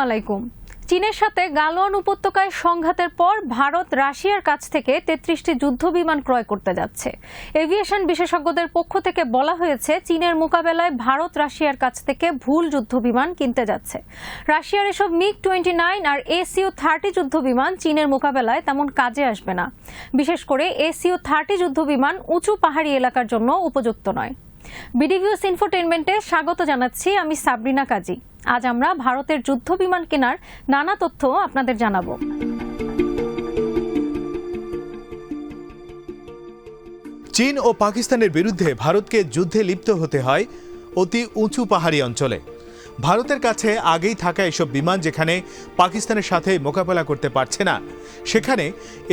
আলাইকুম। চীনের সাথে গালওয়ান উপত্যকায় সংঘাতের পর ভারত রাশিয়ার কাছ থেকে ৩৩টি যুদ্ধবিমান ক্রয় করতে যাচ্ছে। এভিয়েশন বিশেষজ্ঞদের পক্ষ থেকে বলা হয়েছে, চীনের মোকাবেলায় ভারত রাশিয়ার কাছ থেকে ভুল যুদ্ধবিমান কিনতে যাচ্ছে। রাশিয়ার এসব MiG-29 আর ACU-30 যুদ্ধবিমান চীনের মোকাবেলায় তেমন কাজে আসবে না। বিশেষ করে ACU-30 যুদ্ধবিমান উঁচু পাহাড়ি এলাকার জন্য উপযুক্ত নয়। বিডিভিউস ইনফোটেইনমেন্টে স্বাগত জানাচ্ছি, আমি সাবরিনা কাজী। আজ আমরা ভারতের যুদ্ধবিমান কেনার নানা তথ্য আপনাদের জানাবো। চীন ও পাকিস্তানের বিরুদ্ধে ভারতকে যুদ্ধে লিপ্ত হতে হয় অতি উঁচু পাহাড়ি অঞ্চলে। ভারতের কাছে আগেই থাকা এসব বিমান যেখানে পাকিস্তানের সাথে মোকাবেলা করতে পারছে না, সেখানে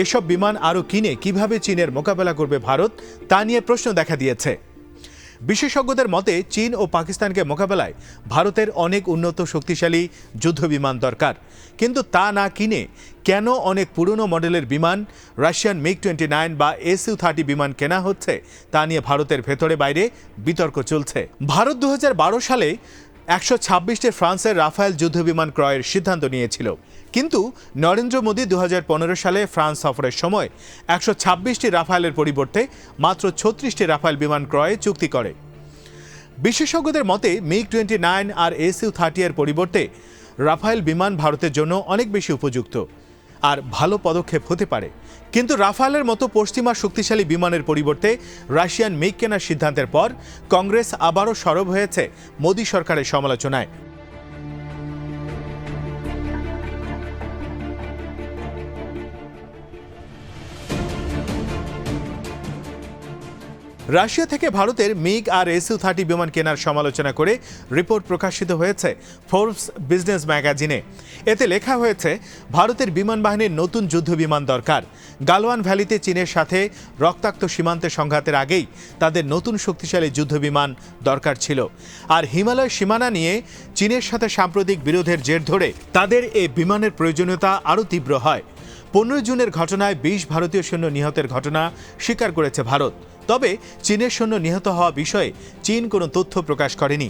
এসব বিমান আরও কিনে কিভাবে চীনের মোকাবেলা করবে ভারত, তা নিয়ে প্রশ্ন দেখা দিয়েছে। বিশেষজ্ঞদের মতে, চীন ও পাকিস্তানকে মোকাবেলায় ভারতের অনেক উন্নত শক্তিশালী যুদ্ধবিমান দরকার, কিন্তু তা না কিনে কেন অনেক পুরনো মডেলের বিমান রাশিয়ান MiG-29 বা ACU-30 বিমান কেনা হচ্ছে, তা নিয়ে ভারতের ভেতরে বাইরে বিতর্ক চলছে। ভারত 2012 সালে 126টি ফ্রান্সের রাফায়েল যুদ্ধবিমান ক্রয়ের সিদ্ধান্ত নিয়েছিল, কিন্তু নরেন্দ্র মোদী 2015 সালে ফ্রান্স সফরের সময় 126টি রাফায়েলের পরিবর্তে মাত্র 36টি রাফায়েল বিমান ক্রয়ে চুক্তি করে। বিশেষজ্ঞদের মতে, MiG-29 আর ACU-30 এর পরিবর্তে রাফায়েল বিমান ভারতের জন্য অনেক বেশি উপযুক্ত আর ভালো পদক্ষেপ হতে পারে, কিন্তু রাফায়েলের মতো পশ্চিমা শক্তিশালী বিমানের পরিবর্তে রাশিয়ান মিগ কেনার সিদ্ধান্তের পর কংগ্রেস আবারও সরব হয়েছে মোদী সরকারের সমালোচনায়। রাশিয়া থেকে ভারতের মিগ আর ACU-30 বিমান কেনার সমালোচনা করে রিপোর্ট প্রকাশিত হয়েছে ফোর্বস বিজনেস ম্যাগাজিনে। এতে লেখা হয়েছে, ভারতের বিমান বাহিনীর নতুন যুদ্ধ বিমান দরকার। গালওয়ান ভ্যালিতে চীনের সাথে রক্তাক্ত সীমান্তে সংঘাতের আগেই তাদের নতুন শক্তিশালী যুদ্ধ বিমান দরকার ছিল, আর হিমালয় সীমানা নিয়ে চীনের সাথে সাম্প্রতিক বিরোধের জের ধরে তাদের এই বিমানের প্রয়োজনীয়তা আরও তীব্র হয়। 15 জুনের ঘটনায় 20 ভারতীয় সৈন্য নিহতের ঘটনা স্বীকার করেছে ভারত, তবে চীনের সৈন্য নিহত হওয়া বিষয়ে চীন কোনো তথ্য প্রকাশ করেনি।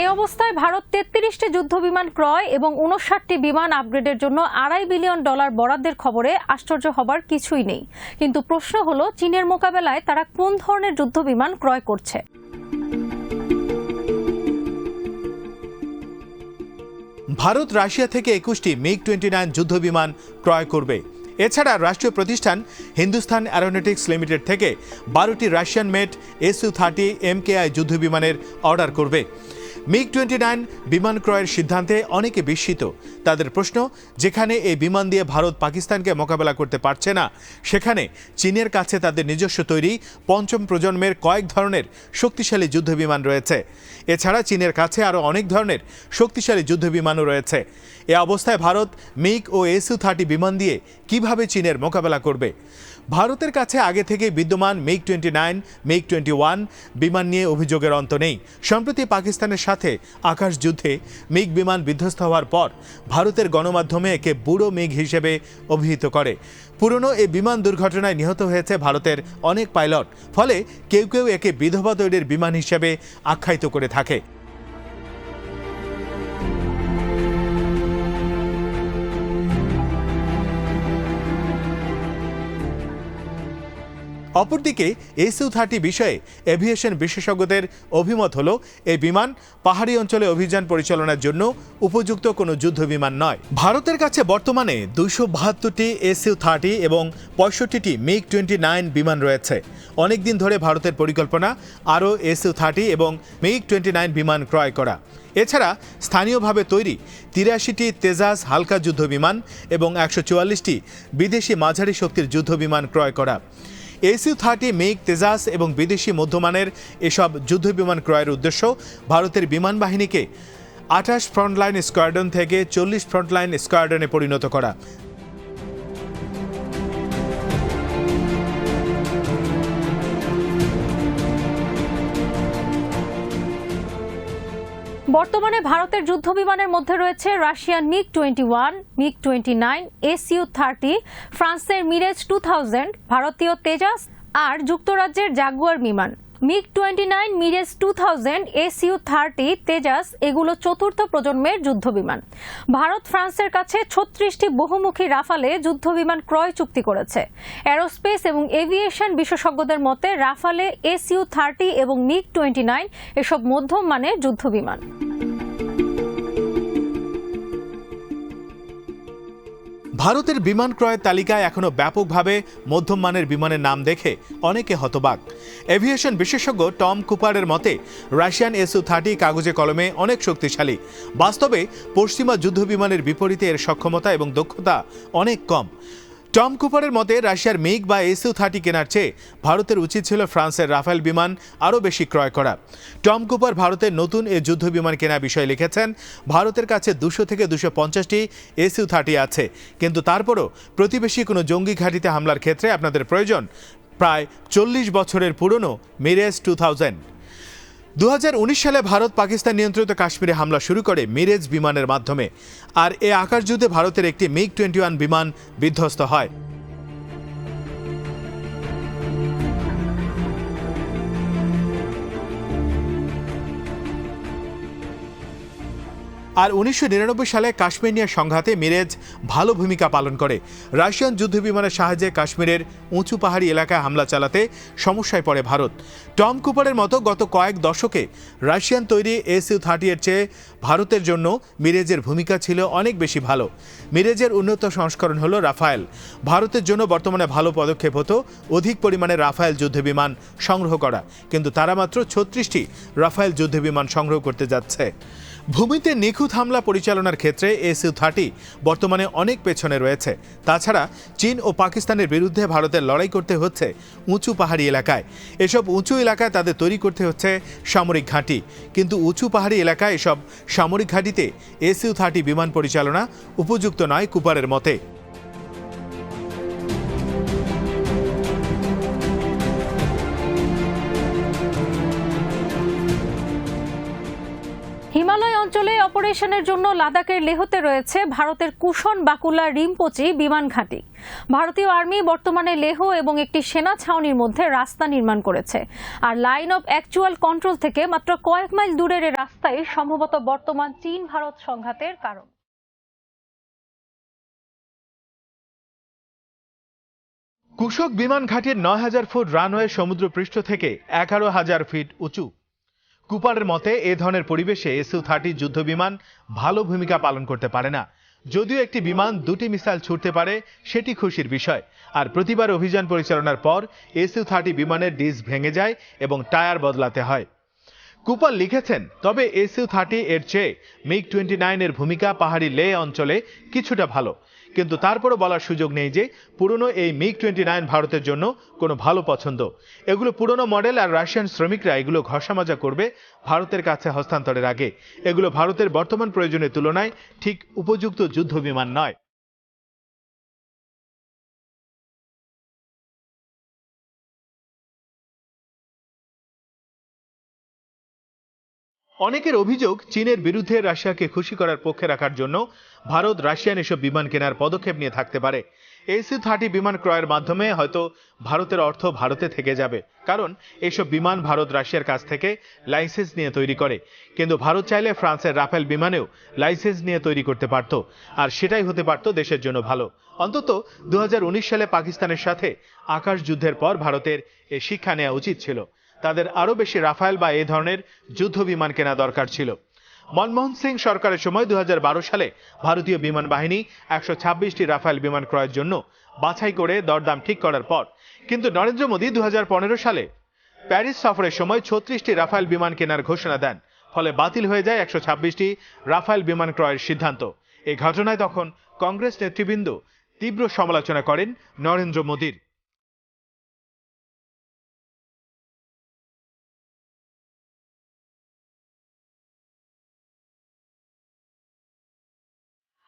এই অবস্থায় ভারত 33টি যুদ্ধবিমান ক্রয় এবং 59টি বিমান আপগ্রেডের জন্য $2.5 বিলিয়ন বরাদ্দের খবরে আশ্চর্য হবার কিছুই নেই। কিন্তু প্রশ্ন হলো, চীনের মোকাবেলায় তারা কোন ধরনের যুদ্ধবিমান ক্রয় করছে? ভারত রাশিয়া থেকে 21টি MiG-29 যুদ্ধবিমান ক্রয় করবে। এছাড়া রাষ্ট্রীয় প্রতিষ্ঠান হিন্দুস্তান অ্যারোনটিক্স লিমিটেড থেকে 12টি রাশিয়ান মেড ACU-30 MKI যুদ্ধবিমানের অর্ডার করবে। MiG-29 বিমান ক্রয়ের সিদ্ধান্তে অনেকে বিস্মিত। তাদের প্রশ্ন, যেখানে এই বিমান দিয়ে ভারত পাকিস্তানকে মোকাবেলা করতে পারছে না, সেখানে চীনের কাছে তাদের নিজস্ব তৈরি 5ম প্রজন্মের কয়েক ধরনের শক্তিশালী যুদ্ধবিমান রয়েছে। এছাড়া চীনের কাছে আরও অনেক ধরনের শক্তিশালী যুদ্ধবিমানও রয়েছে। এ অবস্থায় ভারত মিগ ও ACU-30 বিমান দিয়ে কিভাবে চীনের মোকাবেলা করবে? ভারতের কাছে আগে থেকে বিদ্যমান MiG-29, MiG-21 বিমান নিয়ে অভিযোগের অন্ত নেই। সম্প্রতি পাকিস্তানের সাথে আকাশ যুদ্ধে মিগ বিমান বিধ্বস্ত হওয়ার পর ভারতের গণমাধ্যমে একে বুড়ো মিগ হিসেবে অভিহিত করে। পুরনো এই বিমান দুর্ঘটনায় নিহত হয়েছে ভারতের অনেক পাইলট, ফলে কেউ কেউ একে বিধবা তৈরির বিমান হিসেবে আখ্যায়িত করে থাকে। অপরদিকে ACU-30 বিষয়ে এভিয়েশন বিশেষজ্ঞদের অভিমত হলো, এই বিমান পাহাড়ি অঞ্চলে অভিযান পরিচালনার জন্য উপযুক্ত কোনো যুদ্ধ বিমান নয়। ভারতের কাছে বর্তমানে 272টি ACU-30 এবং 65টি MiG-29 বিমান রয়েছে। অনেকদিন ধরে ভারতের পরিকল্পনা আরও ACU-30 এবং MiG-29 বিমান ক্রয় করা। এছাড়া স্থানীয়ভাবে তৈরি 83টি তেজাস হালকা যুদ্ধ বিমান এবং 144টি বিদেশি মাঝারি শক্তির যুদ্ধ বিমান ক্রয় করা। ACU-30 মিগ, তেজাস এবং বিদেশি মধ্যমানের এসব যুদ্ধবিমান ক্রয়ের উদ্দেশ্য ভারতের বিমান বাহিনীকে 28 ফ্রন্টলাইন স্কোয়াড্রন থেকে 40 ফ্রন্টলাইন স্কোয়াড্রনে পরিণত করা। বর্তমানে ভারতের যুদ্ধবিমানের মধ্যে রয়েছে রাশিয়ান MiG-21, MiG-29, ACU-30, ফ্রান্সের মিরেজ 2000, ভারতীয় তেজাস আর যুক্তরাজ্যের জাগুয়ার বিমান। MiG-29, মিরেজ 2000, Su-30, তেজাস এগুলো চতুর্থ প্রজন্মের যুদ্ধবিমান। ভারত ফ্রান্সের কাছে 36টি বহুমুখী রাফালে যুদ্ধবিমান ক্রয় চুক্তি করেছে। এরোস্পেস এবং এভিয়েশন বিশেষজ্ঞদের মতে রাফালে, Su-30 এবং MiG-29 এসব মধ্যম মানের যুদ্ধবিমান। ভারতের বিমান ক্রয়ের তালিকায় এখনো ব্যাপকভাবে মধ্যম মানের বিমানের নাম দেখে অনেকে হতবাক। এভিয়েশন বিশেষজ্ঞ টম কুপারের মতে রাশিয়ান Su-30 কাগজে কলমে অনেক শক্তিশালী, বাস্তবে পশ্চিমা যুদ্ধবিমানের বিপরীতে এর সক্ষমতা এবং দক্ষতা অনেক কম। টম কুপারের মতে রাশিয়ার মিগ বা Su-30 কেনার চেয়ে ভারতের উচিত ছিল ফ্রান্সের রাফেল বিমান আরও বেশি ক্রয় করা। টম কুপার ভারতের নতুন এ যুদ্ধ বিমান কেনা বিষয়ে লিখেছেন, ভারতের কাছে 200 থেকে 250টি Su-30 আছে, কিন্তু তারপরও প্রতিবেশী কোনো জঙ্গি ঘাঁটিতে হামলার ক্ষেত্রে আপনাদের প্রয়োজন প্রায় 40 বছরের পুরনো মিরেজ 2000। 2019 সালে ভারত পাকিস্তান নিয়ন্ত্রিত কাশ্মীরে হামলা শুরু করে মিরেজ বিমানের মাধ্যমে, আর এ আকাশযুদ্ধে ভারতের একটি MiG-21 বিমান বিধ্বস্ত হয়। আর 1999 সালে কাশ্মীর নিয়ে সংঘাতে মিরেজ ভালো ভূমিকা পালন করে। রাশিয়ান যুদ্ধবিমানের সাহায্যে কাশ্মীরের উঁচু পাহাড়ি এলাকায় হামলা চালাতে সমস্যায় পড়ে ভারত। টম কুপারের মতো গত কয়েক দশকে রাশিয়ান তৈরি Su-30 এর চেয়ে ভারতের জন্য মিরেজের ভূমিকা ছিল অনেক বেশি ভালো। মিরেজের উন্নত সংস্করণ হলো রাফায়েল। ভারতের জন্য বর্তমানে ভালো পদক্ষেপ হতো অধিক পরিমাণে রাফায়েল যুদ্ধবিমান সংগ্রহ করা, কিন্তু তারা মাত্র 36টি রাফায়েল যুদ্ধবিমান সংগ্রহ করতে যাচ্ছে। ভূমিতে নিখুঁত হামলা পরিচালনার ক্ষেত্রে Su-30 বর্তমানে অনেক পেছনে রয়েছে। তাছাড়া চীন ও পাকিস্তানের বিরুদ্ধে ভারতের লড়াই করতে হচ্ছে উঁচু পাহাড়ি এলাকায়। এসব উঁচু এলাকায় তাদের তৈরি করতে হচ্ছে সামরিক ঘাঁটি, কিন্তু উঁচু পাহাড়ি এলাকায় এসব সামরিক ঘাঁটিতে Su-30 বিমান পরিচালনা উপযুক্ত নয় কুপারের মতে। হিমালয় অঞ্চলে অপারেশনের জন্য লাদাখের লেহতে রয়েছে ভারতের কুশন বাকুলা রিমপোচি বিমান ঘাঁটি। ভারতীয় আর্মি বর্তমানে লেহ এবং একটি সেনা ছাউনির মধ্যে রাস্তা নির্মাণ করেছে, আর লাইন অফ অ্যাকচুয়াল কন্ট্রোল থেকে মাত্র কয়েক মাইল দূরের এই রাস্তায় সম্ভবত বর্তমান চীন ভারত সংঘাতের কারণ। কুশক বিমান ঘাঁটির 9000 ফুট রানওয়ে সমুদ্রপৃষ্ঠ থেকে 11,000 ফিট উঁচু। কুপারের মতে এ ধরনের পরিবেশে Su-30 যুদ্ধবিমান ভালো ভূমিকা পালন করতে পারে না। যদিও একটি বিমান 2টি মিসাইল ছুড়তে পারে, সেটি খুশির বিষয়। আর প্রতিবার অভিযান পরিচালনার পর Su-30 বিমানের ডিস ভেঙে যায় এবং টায়ার বদলাতে হয়। কুপার লিখেছেন, তবে Su-30 এর চেয়ে MiG-29 এর ভূমিকা পাহাড়ি লে অঞ্চলে কিছুটা ভালো, কিন্তু তারপরও বলার সুযোগ নেই যে পুরনো এই MiG-29 ভারতের জন্য কোনো ভালো পছন্দ। এগুলো পুরনো মডেল, আর রাশিয়ান শ্রমিকরা এগুলো ঘষামাজা করবে ভারতের কাছে হস্তান্তরের আগে। এগুলো ভারতের বর্তমান প্রয়োজনের তুলনায় ঠিক উপযুক্ত যুদ্ধবিমান নয়। অনেকের অভিযোগ, চীনের বিরুদ্ধে রাশিয়াকে খুশি করার পক্ষে রাখার জন্য ভারত রাশিয়ান এসব বিমান কেনার পদক্ষেপ নিয়ে থাকতে পারে। Su-30 বিমান ক্রয়ের মাধ্যমে হয়তো ভারতের অর্থ ভারতে থেকে যাবে, কারণ এসব বিমান ভারত রাশিয়ার কাছ থেকে লাইসেন্স নিয়ে তৈরি করে। কিন্তু ভারত চাইলে ফ্রান্সের রাফেল বিমানেও লাইসেন্স নিয়ে তৈরি করতে পারত, আর সেটাই হতে পারত দেশের জন্য ভালো। অন্তত 2019 সালে পাকিস্তানের সাথে আকাশ যুদ্ধের পর ভারতের এ শিক্ষা নেওয়া উচিত ছিল। তাদের আরও বেশি রাফায়েল বা এ ধরনের যুদ্ধ বিমান কেনা দরকার ছিল। মনমোহন সিং সরকারের সময় 2012 সালে ভারতীয় বিমান বাহিনী 126টি রাফায়েল বিমান ক্রয়ের জন্য বাছাই করে দরদাম ঠিক করার পর, কিন্তু নরেন্দ্র মোদী 2015 সালে প্যারিস সফরের সময় 36টি রাফায়েল বিমান কেনার ঘোষণা দেন। ফলে বাতিল হয়ে যায় 126টি রাফায়েল বিমান ক্রয়ের সিদ্ধান্ত। এই ঘটনায় তখন কংগ্রেস নেতৃবৃন্দ তীব্র সমালোচনা করেন নরেন্দ্র মোদীর।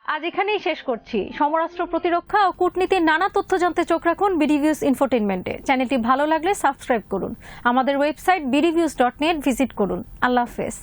আজ এখানেই শেষ করছি। সমরাস্ত্র, প্রতিরক্ষা ও কূটনীতির নানা তথ্য জানতে চোখ রাখুন বিডিভিউজ ইনফোটেইনমেন্টে। চ্যানেলটি ভালো লাগলে সাবস্ক্রাইব করুন। আমাদের ওয়েবসাইট bdviews.net ভিজিট করুন। আল্লাহ হাফেজ।